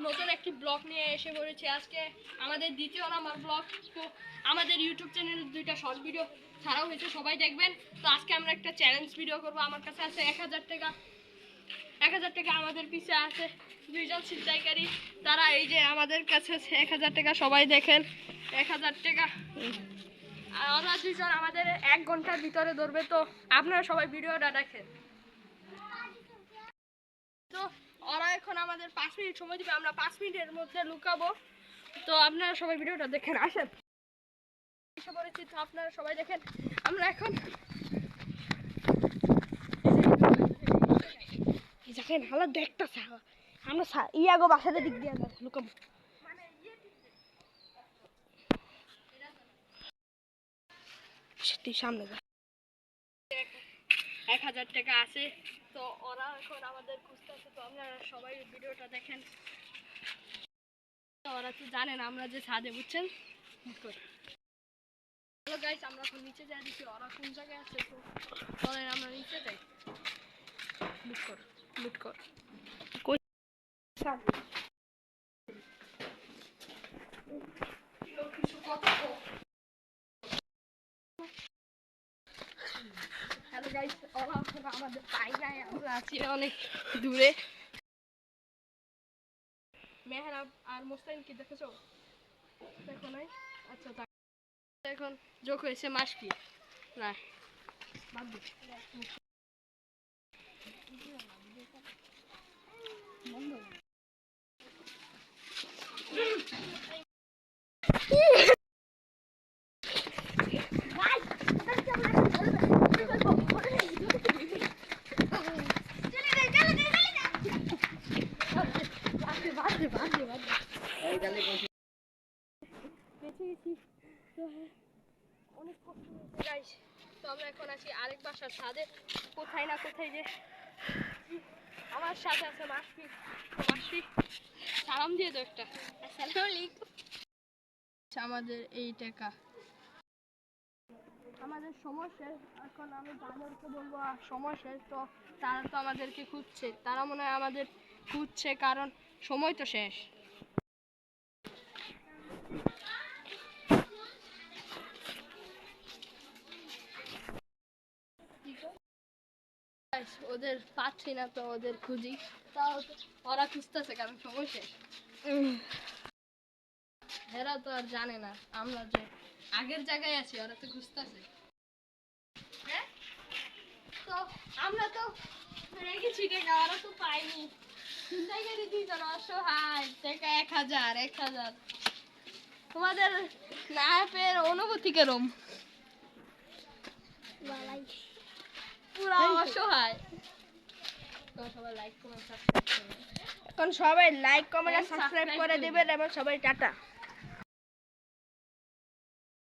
নতুন একটি ব্লগ নিয়ে এসে পড়েছি। আজকে আমাদের দ্বিতীয় নাম্বার ব্লগ। তো আমাদের ইউটিউব চ্যানেলে 2টা শর্ট ভিডিও ছাড়াও হয়েছে, সবাই দেখবেন। তো আজকে আমরা একটা চ্যালেঞ্জ ভিডিও করব। আমার কাছে আছে 1000 টাকা। 1000 টাকা আমাদের পিছে আছে 2জন ছিনতাইকারী। তারা এই যে আমাদের কাছে আছে 1000 টাকা, সবাই দেখেন 1000 টাকা। আর ওরা 2জন আমাদের 1 ঘন্টার ভিতরে ধরবে। তো আপনারা সবাই ভিডিওটা দেখেন। তো ওরা এখন আমাদের 5 মিনিট সময় দিবে, আমরা 5 মিনিটের মধ্যে লুকাবো। তো আপনারা সবাই ভিডিওটা দেখেন, আসেন। এসে পড়েছি, তো আপনারা সবাই দেখেন। আমরা এখন দেখেন হালা দেখতেছে, আমরা ইয়াগো বাসাতে দিক দিয়ে লুকাবো। সামনে 1000 টাকা আছে। তো ওরা এখন আমাদের খুঁজতেছে। তো আপনারা সবাই ভিডিওটা দেখেন। ওরা তো জানেন আমরা যে ছাদে, বুঝছেন। হ্যালো গাইস, আমরা এখন নিচে যাই, দেখি ওরা কোন জায়গায় আছে। তো চলেন আমরা নিচে যাই। লুট কর হ্যালো গাইস, ওরা আমাদের পায়গায়, আমরা আছি অনেক দূরে। মেহরাব আর মোস্তাইন কি দেখেছো? দেখো নাই? আচ্ছা, এখন যোগ হয়েছে মাসকি না অনেক কষ্ট হয়েছে গাইস। তো আমরা এখন আছি আরেক বাসার ছাদে। কোথায় না কোথায় যে আমার সাথে আছে মাসফি। মাসফি সালাম দিয়ে দাও একটা। আসসালামু আলাইকুম। আমাদের এই টাকা আমাদের সমস্যা। এখন আমি তাদেরকে বলবো সমস্যা। তো তারা তো আমাদেরকে খুঁজছে, তারা মনে হয় আমাদের খুঁজছে, কারণ সময় তো শেষ। ওদের পাচ্ছি না, তো ওদের খুঁজি। তাও ওরা খুঁজতেছে, কারণ সময় শেষ। এরা তো আর জানে না আমরা যে আগের জায়গায় আছি, ওরা তো খুঁজতেছে। হ্যাঁ, তো আমরা তো রেখেছি টাকা, ওরা তো পাইনি। ছিনতাইকারী 2জন অসহায়, টাকা 1000। তোমাদের নায়কের অনুভূতি কেরম? পুরা অসহায়। এখন সবাই লাইক কমেন্ট সাবস্ক্রাইব করে দিবেন এবং সবাই টাটা।